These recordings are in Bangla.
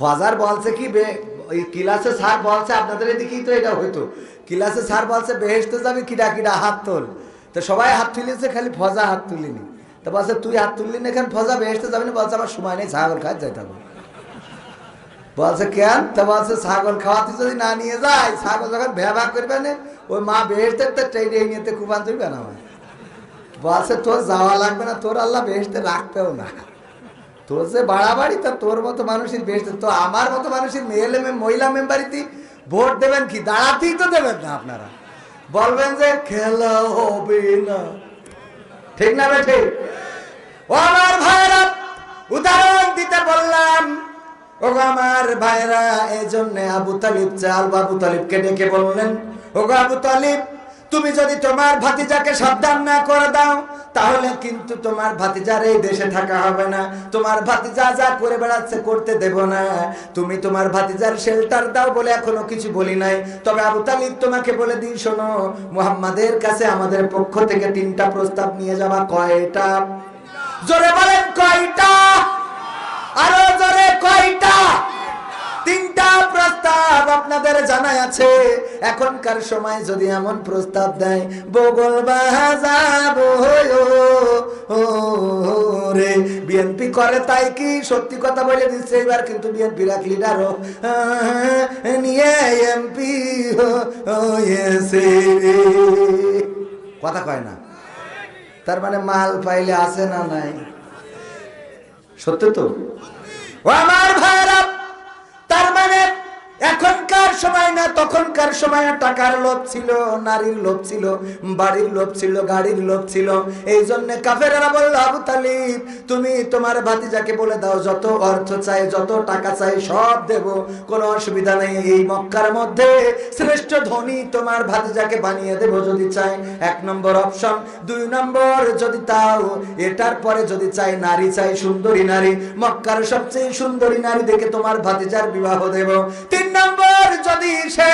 ফজার বলছে কি ওই ক্লাসে স্যার বলছে আপনাদের এদিকেই তো এটা হইতো, ক্লাসে স্যার বলছে বেহেশতে যাবি, কিডা কিডা হাত তোল। তো সবাই হাত তুলেছে, খালি ফজা হাত তুলিনি। তো বলছে তুই হাত তুললি না, এখানে ফজা বেহেশতে যাবি না। বলছে আমার সময় নেই, ছাগল খাওয়া যাইতে হবে। বলছে কেন? তা বলছে ছাগল খাওয়াতে যদি না নিয়ে যায়, ছাগল যখন ভ্যাভা করবে না, ওই মা বেহেশতে তো ট্রেনে নিতে খুব আনতে না হয়। বলছে তোর যাওয়া লাগবে না, তোর আল্লাহ বেহেশতে রাখতেও না। তোর যে বাড়াবাড়ি, তা তোর মতো মানুষের বেহেশতে, তো আমার মতো মানুষের মহিলা মেম্বারিতে ভোট দেবেন কি? দাঁড়াতেই তো দেবেন না আপনারা, বলবেন যে খেলা হবে না। ঠিক না বেঠে? ও আমার ভাইরা, উদাহরণ দিতে বললাম। ও আমার ভাইরা, এই জন্য আবু তালিব চাল আবু তালিবকে ডেকে বললেন, ও আবু তালিব, তুমি যদি তোমার ভাতিজাকে সাবধান না করে দাও, তাহলে কিন্তু তোমার ভাতিজার এই দেশে থাকা হবে না। তোমার ভাতিজা যা করে বেড়াচ্ছে করতে দেব না। তুমি তোমার ভাতিজার শেল্টার দাও বলে এখনো কিছু বলি নাই। তবে আবু তালিব তোমাকে বলে দিই, শোনো, মুহাম্মাদের কাছে আমাদের পক্ষ থেকে 3টা প্রস্তাব নিয়ে যাওয়া। কয়টা? জোরে বলেন কয়টা? আরো জোরে কয়টা? 3টা প্রস্তাব আপনাদের জানা আছে। এখনকার সময় যদি এমন প্রস্তাব দেয়, বগল বাজাবো রে, বিএনপি করে তাই কি? সত্যি কথা বলে দিচ্ছে, এবার কিন্তু বিএনপির এক লিডারও নিয়ে এমপি হয়েছে। কথা কয় না? তার মানে মাল পাইলে আছে না নাই? সত্য তো? ও আমার ভাইরা, তার মানে এখনকার সময় না, তখনকার সময় টাকার লোভ ছিল, নারীর লোভ ছিল, বাড়ির লোভ ছিল, গাড়ির লোভ ছিল। এই জন্য কাফেররা বলল, আবু তালিব, তুমি তোমার ভাতিজাকে বলে দাও, যত অর্থ চাই, যত টাকা চাই সব দেব, কোনো অসুবিধা নেই। এই মক্কার মধ্যে শ্রেষ্ঠ ধনী তোমার ভাতিজাকে বানিয়ে দেব যদি চাই। 1 নম্বর অপশন। 2 নম্বর, যদি তাও এটার পরে যদি চাই, নারী চাই, সুন্দরী নারী, মক্কার সবচেয়ে সুন্দরী নারী দেখে তোমার ভাতিজার বিবাহ দেব। 3 নম্বর, যদি সে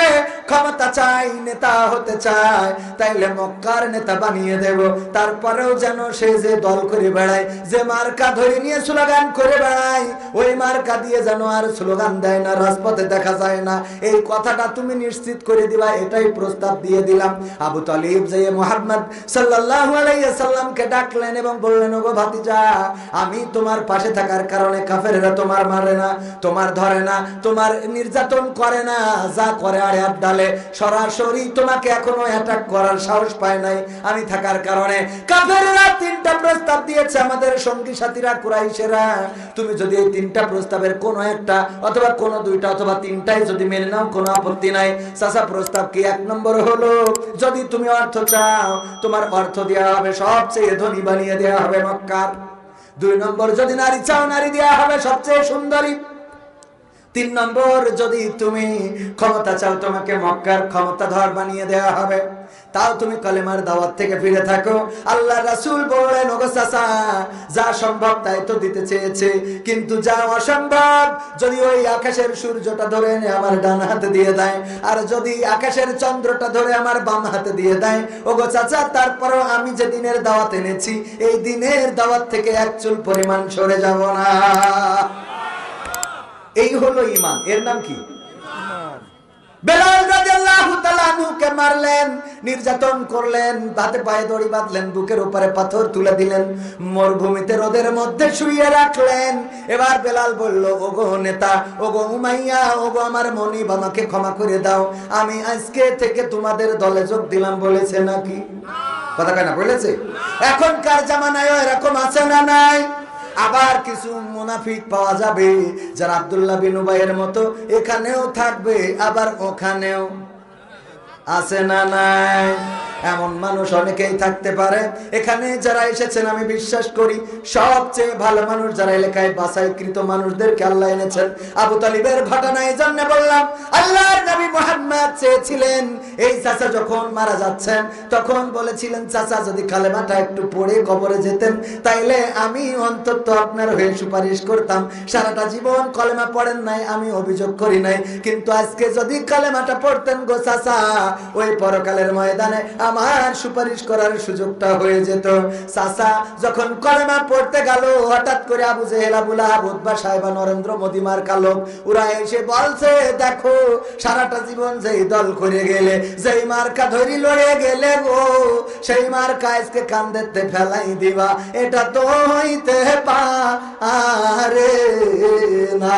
ক্ষমতা চাই, নেতা হতে চায়, তাইলে মক্কার নেতা বানিয়ে দেব। তারপরেও যেন সে যে দল করে বেড়ায়, যে মার্কা ধরে নিয়ে স্লোগান করে বেড়ায়, ওই মার্কা দিয়ে যেন আর স্লোগান দেয় না, রাজপথে দেখা যায় না। এই কথাটা তুমি নিশ্চিত করে দিবা, এটাই প্রস্তাব দিয়ে দিলাম। আবু তালিব যে মুহাম্মদ সাল্লাল্লাহু আলাইহি সাল্লামকে ডাকলেন এবং বললেন, ওগো ভাতিজা, আমি তোমার পাশে থাকার কারণে কাফেররা তোমার মারে না, তোমার ধরে না, তোমার নির্যাতন করে না, যা করে আড়ে আবডালে, সরাসরি তোমাকে এখনো অ্যাটাক করার সাহস পায় নাই। আমি থাকার কারণে কাফেররা 3টা প্রস্তাব দিয়েছে, আমাদের সঙ্গী সাথীরা কুরাইশেরা। তুমি যদি এই 3টা প্রস্তাবের কোনো একটা অথবা কোনো 2টা অথবা 3টাই যদি মেনে নাও, কোনো আপত্তি নাই। চাচা, প্রস্তাব কি? 1 নম্বর হলো, যদি তুমি অর্থ চাও, তোমার অর্থ দেওয়া হবে, সবচেয়ে ধনী বানিয়ে দেওয়া হবে মক্কার। 2 নম্বর, যদি নারী চাও, নারী দেওয়া হবে সবচেয়ে সুন্দরী। 3 নম্বর, যদি তুমি ক্ষমতা চাও, তোমাকে মক্কার ক্ষমতাধর বানিয়ে দেওয়া হবে। তাও তুমি কলেমার দাওয়াত থেকে ফিরে থাকো। আল্লাহ রাসূল বললেন, ওগো চাচা, যা সম্ভব তাই তো দিতে চেয়েছে, কিন্তু যা অসম্ভব, যদি ওই আকাশের সূর্যটা ধরে এনে আমার ডান হাতে দিয়ে দেয়, আর যদি আকাশের চন্দ্রটা ধরে আমার বাম হাতে দিয়ে দেয়, ওগো চাচা, তারপরও আমি যে দিনের দাওয়াত এনেছি, এই দিনের দাওয়াত থেকে 1 চুল পরিমাণ সরে যাব না। এই হলো ঈমান। এর নাম কি? বেলাল রাদিয়াল্লাহু তাআলা আনহুকে মারলেন, নির্যাতন করলেন, হাতে পায়ে দড়ি বাঁধলেন, বুকের উপরে পাথর তুলে দিলেন, মরুভূমিতে রোদের মধ্যে শুইয়ে রাখলেন। এবার বেলাল বলল, ওগো নেতা, ওগো উমাইয়া, ওগো আমার মনিব, আমাকে ক্ষমা করে দাও, আমি আজকে থেকে তোমাদের দলে যোগ দিলাম। বলেছে নাকি? কথা কয় না? বলেছে। এখনকার জামানায় এরকম আছে না নাই? আবার কিছু মুনাফিক পাওয়া যাবে, যারা আব্দুল্লাহ বিন উবাইয়ের মতো এখানেও থাকবে, আবার ওখানেও। আছে না নাই? এমন মানুষ অনেকেই থাকতে পারে। এখানে যারা এসেছেন, আমি বিশ্বাস করি সবচেয়ে ভালো মানুষ যারা এলাকায় বাছাইকৃত মানুষদেরকে আল্লাহ এনেছেন। আবু তালিবের ঘটনা এই জন্য বললাম, আল্লাহর নবী মুহাম্মদ চেয়েছিলেন, এই চাচা যখন মারা যাচ্ছেন তখন বলেছিলেন, চাচা যদি কালেমাটা একটু পড়ে কবরে যেতেন, তাইলে আমি অন্তত আপনার হয়ে সুপারিশ করতাম। সারাটা জীবন কলেমা পড়েন নাই, আমি অভিযোগ করি নাই, কিন্তু আজকে যদি কালেমাটা পড়তেন গো চাচা, ওই পরকালের ময়দানে আমার সুপারিশ করার সুযোগটা হয়ে যেত। চাচা যখন কলেমা পড়তে গেল, হঠাৎ করে আবু জেহেল, আবু লাহাব, উতবা, সাইবা, নরেন্দ্র মোদি মার কালোক ওরা এসে বলছে, দেখো সারাটা জীবন যেই দল করে গেলে, যেই মার্কা ধরি লড়ে গেলে গো, সেই মার্কা আজকে কান্দেতে ফেলাই দিবা, এটা তো হইতে পারে না।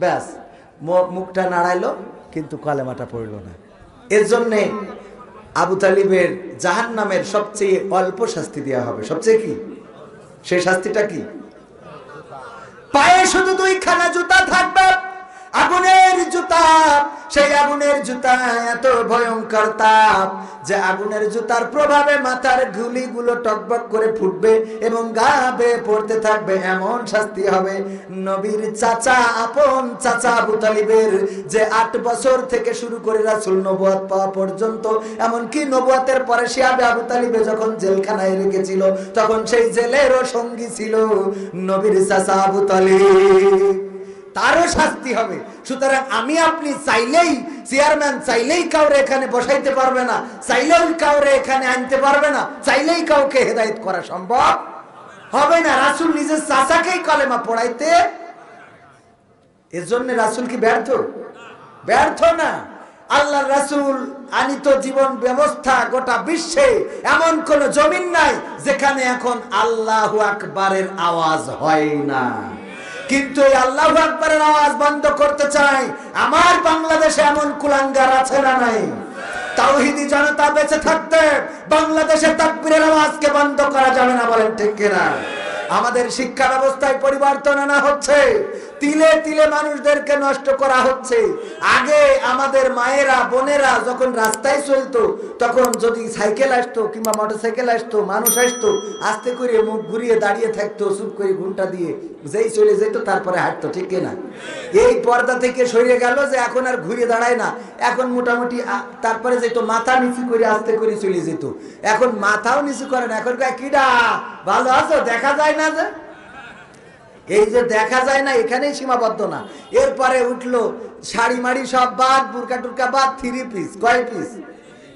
ব্যাস, মুখটা নাড়াইলো কিন্তু কলেমাটা পড়লো না। এর জন্যে আবু তালিবের জাহান্নামের সবচেয়ে অল্প শাস্তি দেওয়া হবে। সবচেয়ে কি? সেই শাস্তিটা কি? পায়ে শুধু 2খানা জুতা থাকবে, আগুনের জুতা। সেই আগুনের জুতা এত ভয়ঙ্কর তাপ যে আগুনের জুতার প্রভাবে মাথার গুলিগুলো টকবক করে ফুটবে এবং গা বেয়ে পড়তে থাকবে। এমন শাস্তি হবে। নবীর চাচা, আপন চাচা আবু তালিবের, যে 8 বছর থেকে শুরু করে রাসূল নবুয়ত পাওয়া পর্যন্ত, এমনকি নবুয়তের পরে শিহাবে আবু তালিবে যখন জেলখানায় রেখেছিল, তখন সেই জেলেরও সঙ্গী ছিল নবীর চাচা আবু তালিব। তারও শাস্তি হবে। সুতরাং আমি আপনি চাইলেই, চেয়ারম্যান চাইলেই কাউরে এখানে বসাইতে পারবে না, চাইলেও কাউরে এখানে আনতে পারবে না, চাইলেই কাউকে হেদায়েত করা সম্ভব হবে না। রাসূল নিজের চাচাকেই কলেমা পড়াইতে, এর জন্য রাসূল কি ব্যর্থ? ব্যর্থ না। আল্লাহর রাসূল আনিত জীবন ব্যবস্থা গোটা বিশ্বে এমন কোন জমিন নাই যেখানে এখন আল্লাহু আকবারের আওয়াজ হয় না। কিন্তু এই আল্লাহু আকবারের আওয়াজ বন্ধ করতে চাই আমার বাংলাদেশে এমন কুলাঙ্গার আছে না নাই? তাওহীদি জনতা বেঁচে থাকতে বাংলাদেশে তাকবীরের আওয়াজকে বন্ধ করা যাবে না, বলেন ঠিক কিনা? আমাদের শিক্ষা ব্যবস্থায় পরিবর্তন আনা হচ্ছে, তিলে তিলে মানুষদেরকে নষ্ট করা হচ্ছে। আগে আমাদের মায়েরা, বোনেরা যখন রাস্তায় চলতো, তখন যদি সাইকেল আসতো কিংবা মোটরসাইকেল আসতো, মানুষ আসতো, আস্তে করে মুখ ঘুরিয়ে দাঁড়িয়ে থাকতো, চুপ করে ঘুমটা দিয়ে যেই চলে যেত তারপরে হাঁটতো, ঠিক কিনা? এই পর্দা থেকে সরে গেল যে এখন আর ঘুরে দাঁড়ায় না, এখন মোটামুটি তারপরে যেত মাথা নিচু করে আস্তে করে চলে যেত। এখন মাথাও নিচু করে না, এখন কয় কিডা ভালো আছো, দেখা যায় না। যে এই যে দেখা যায় না এখানেই সীমাবদ্ধ না, এরপরে উঠলো শাড়ি মাড়ি সব বাদ, বুরকা টুরকা বাদ, 3 পিস। কয় পিস?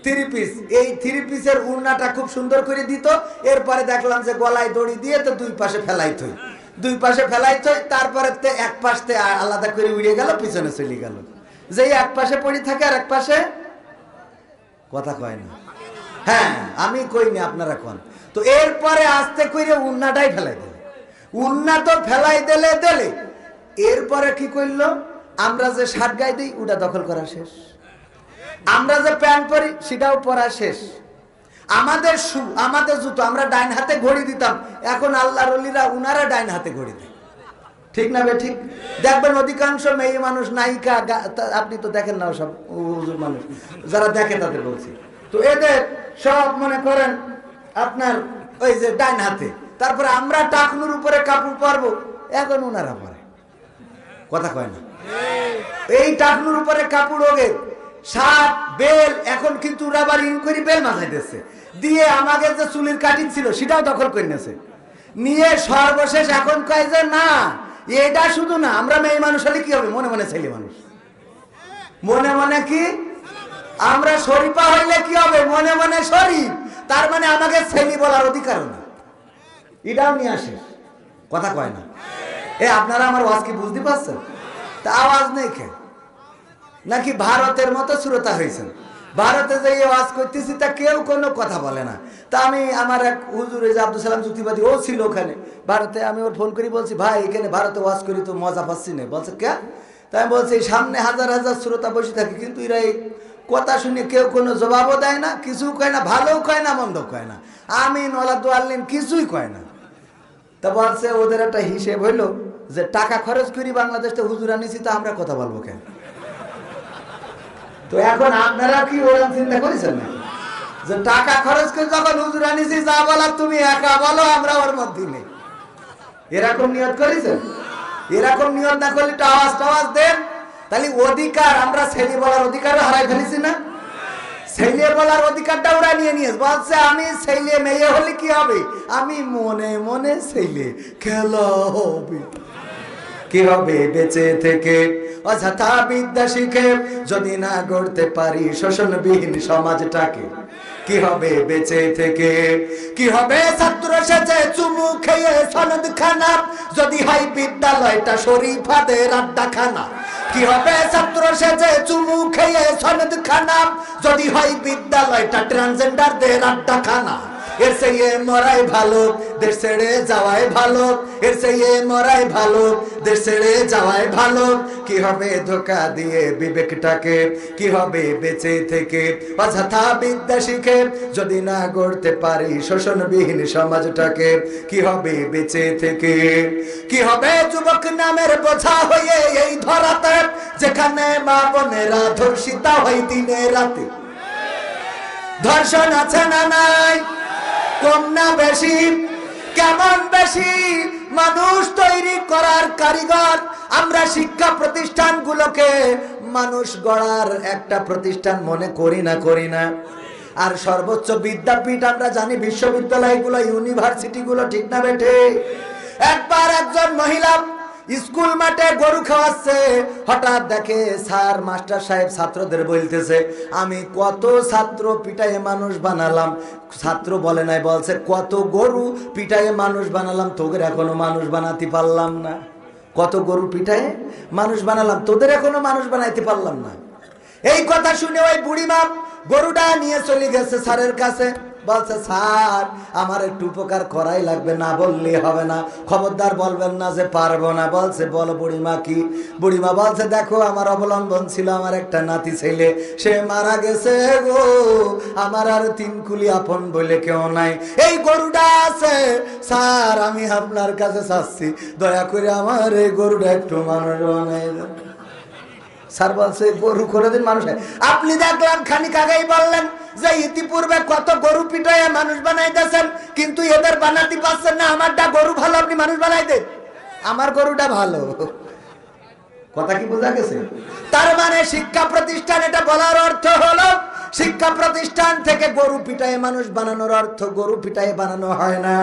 3 পিস। এই 3 পিসের উড়নাটা খুব সুন্দর করে দিত। এরপরে দেখলাম যে গলায় দড়ি দিয়ে তো 2 পাশে ফেলাইত, 2 পাশে ফেলাইত, তারপরে এক পাশে আলাদা করে উড়ে গেল, পিছনে চলে গেল। যেই এক পাশে পড়ে থাকে আর এক পাশে কথা কয় না। হ্যাঁ, আমি কইনি, আপনারা কোন। তো এরপরে আস্তে করে উড়নাটাই ফেলাই দিল। উন্না তো ফেলাই দিলে দিলে, এরপরে কি করলো, আমরা যে শার্ট গায়ে দিই ওটা দখল করা শেষ, আমরা যে প্যান্ট পরি সেটাও পরা শেষ, আমাদের শু, আমাদের জুতো, আমরা ডাইন হাতে ঘড়ি দিতাম, এখন আল্লাহর ওলিরা উনারা ডাইন হাতে ঘড়ি দেয়। ঠিক না বে ঠিক? দেখবেন অধিকাংশ মেয়ে মানুষ, নায়িকা, আপনি তো দেখেন না সব হুজুর মানুষ, যারা দেখে তাদের বলছি, তো এদের সব মনে করেন আপনার ওই যে ডাইন হাতে। তারপরে আমরা টাকনুর উপরে কাপড় পরবো, এখন ওনারা পরে, কথা কয় না। এই টাকনুর উপরে কাপড় ওগে শার্ট বেল, এখন কিন্তু ওরা আবার ইন করে বেল মাথায় দিচ্ছে, দিয়ে আমাদের যে চুলের কাটিং ছিল সেটাও দখল করে নিয়েছে, নিয়ে সর্বশেষ এখন কয় যে না এটা শুধু না, আমরা মেয়ে মানুষ হলে কি হবে, মনে মনে ছেলে মানুষ, মনে মনে কি আমরা শরীফা হইলে কি হবে, মনে মনে শরীফ, তার মানে আমাকে ছেলে বলার অধিকার না, এটাও নিয়ে আসে, কথা কয় না। আপনারা আমার ওয়াজ কি বুঝতে পারছেন? তা আওয়াজ নেই কেন? নাকি ভারতের মতো শ্রোতা হয়েছেন? ভারতে যে ওয়াজ করতেছি তা কেউ কোনো কথা বলে না। তা আমি আমার এক হুজুর, যে আব্দুল সালাম যুক্তিবাদী, ও ছিল ওখানে ভারতে, আমি ওর ফোন করি, বলছি ভাই এখানে ভারতে ওয়াজ করি তো মজা পাচ্ছি না। বলছে কে? তাই আমি বলছি সামনে হাজার হাজার শ্রোতা বসে থাকে, কিন্তু এরা এই কথা শুনে কেউ কোনো জবাবও দেয় না, কিছু কয় না, ভালোও কয় না, মন্দ কয় না, আমি নলা দোয়াল্লিন কিছুই কয় না। তা বলছে ওদের একটা হিসেব হইলো যে টাকা খরচ করি বাংলাদেশে হুজুর আনিছি, তা আমরা কথা বলবো কেন? তো এখন আপনারা কি ওরকম চিন্তা করেছেন না যে টাকা খরচ করে যখন হুজুর আনিছি, যা বলার তুমি একা বলো, আমরা ওর মধ্যে নেই, এরকম নিয়ত করেছেন? এরকম নিয়ত না করলে একটু আওয়াজ টাওয়াজ দেন, তাহলে অধিকার, আমরা ছেলে বলার অধিকারও হারাই ফেলেছি না? ছেলে বলার অধিকারটা ওরা নিয়ে নিয়েছে, বলছে আমি ছেলে, মেয়ে হলে কি হবে, আমি মনে মনে ছেলে, খেলা হবে কি হবে, বেঁচে থেকে অযথা বিদ্যা শিখে যদি না গড়তে পারি শোষণবিহীন সমাজটাকে, কি হবে বেঁচে থেকে? কি হবে ছাত্র সেজে চুমু খেয়ে সনদ খানা যদি হয় বিদ্যালয়টা শরীফাদের আড্ডাখানা? কি হবে ছাত্র সেজে চুমু খেয়ে সনদ খানা যদি হয় বিদ্যালয়টা ট্রান্সজেন্ডারদের আড্ডাখানা? এর চেয়ে মরাই ভালো, দেশ ছেড়ে যাওয়াই ভালো। এর চেয়ে মরাই ভালো, দেশ ছেড়ে যাওয়াই ভালো। কি হবে ধোকা দিয়ে বিবেকটাকে? কি হবে বেঁচে থেকে? অযথা বিদ্যা শিখে যদি না গড়তে পারি শোষণবিহীন সমাজটাকে, কি হবে বেঁচে থেকে? কি হবে যুবক নামের বোঝা হয়ে এই ধরাতে, যেখানে মা বোনেরা ধর্ষিতা হয় দিনে রাতে? ধর্ষণ আছে না নাই? কম না বেশি? কেমন বেশি? মানুষ তৈরি করার কারিগর আমরা শিক্ষা প্রতিষ্ঠানগুলোকে মানুষ গড়ার একটা প্রতিষ্ঠান মনে করি না? আর সর্বোচ্চ বিদ্যাপীঠ আমরা জানি বিশ্ববিদ্যালয়গুলো, ইউনিভার্সিটিগুলো, ঠিক না বেঠে? একবার একজন মহিলা স্কুল মাঠে গরু খাওয়াচ্ছে, হঠাৎ দেখে স্যার মাস্টার সাহেব ছাত্রদের বলতেছে, আমি কত ছাত্র পিটায়ে মানুষ বানালাম। ছাত্র বলে নাই, বলছে কত গরু পিটায়ে মানুষ বানালাম, তোদের এখনো মানুষ বানাতে পারলাম না। কত গরু পিটায়ে মানুষ বানালাম, তোদের এখনো মানুষ বানাইতে পারলাম না। এই কথা শুনে ওই বুড়িমা গরুটা নিয়ে চলে গেছে স্যারের কাছে। বলছে, স্যার আমার একটু উপকার করাই লাগবে, না বললে হবে না, খবরদার বলবেন না যে পারবো না। বলছে, বলো বুড়িমা কি? বুড়িমা বলছে, দেখো আমার অবলম্বন ছিল আমার একটা নাতি ছেলে, সে মারা গেছে গো, আমার আর 3 কুলি আপন বলে কেউ নাই, এই গরুটা আছে, স্যার আমি আপনার কাছে চাচ্ছি দয়া করে আমার এই গরুটা একটু মানুষ বানাই দেন। স্যার বলছে, গরু কোনোদিন মানুষ হয়? আপনি দেখলাম খানিক আগেই বললেন যে ইতিপূর্বে কত গরু পিটায় মানুষ বানাইতেছেন, কিন্তু এদের বানাতে পারছেন না। আমারটা গরু ভালো, আপনি মানুষ বানাই দেন। আমার গরুটা ভালো। কথা কি বোঝা গেছে? তার মানে শিক্ষা প্রতিষ্ঠান, এটা বলার অর্থ হলো শিক্ষা প্রতিষ্ঠান থেকে গরু পিটায় মানুষ বানানোর অর্থ গরু পিটায় বানানো হয় না,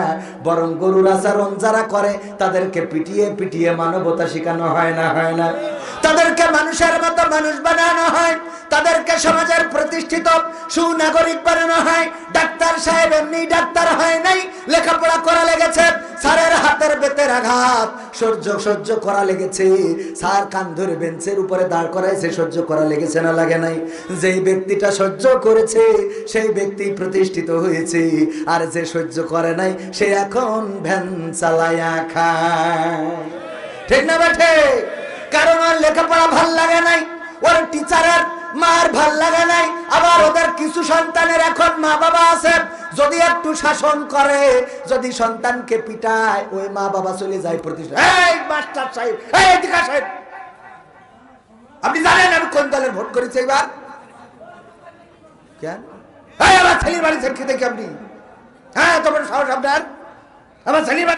বরং গরুর আচরণ যারা করে তাদেরকে পিটিয়ে পিটিয়ে মানবতা শেখানো হয় না? তাদেরকে মানুষের মতো মানুষ বানানো হয়, তাদেরকে সমাজের প্রতিষ্ঠিত সুনাগরিক বানানো হয়। ডাক্তার সাহেব এমনি ডাক্তার হয় নাই, লেখাপড়া করা লেগেছে। স্যারের হাতের বেতের আঘাত সহ্য করা লেগেছে। স্যার কান ধরে বেঞ্চের উপরে দাঁড় করাইছে, সহ্য করা লেগেছে না লাগে নাই? যেই ব্যক্তিটা সহ্য করেছে সেই ব্যক্তি প্রতিষ্ঠিত হয়েছে, আর যে সহ্য করে নাই সে এখন ভ্যান চালায়া খায়। ঠিক না বেঠে? কারণ ওর লেখাপড়া ভাল লাগে নাই, ওর টিচারের মার ভাল লাগে নাই। আবার ওদের কিছু সন্তানের এখন মা বাবা আছে, যদি একটু শাসন করে, যদি সন্তানকে পিটায়, ওই মা বাবা চলে যায় প্রতিষ্ঠান। এই মাস্টার সাহেব, এই দিকা সাহেব, আপনি জানেন আমি কোন দলের ভোট করেছি এবার? কেন? আমার ছেলের বাড়ি খেতে কি আপনি? হ্যাঁ, তোমার সাহস আপনার? আমার ছেলের বাড়ি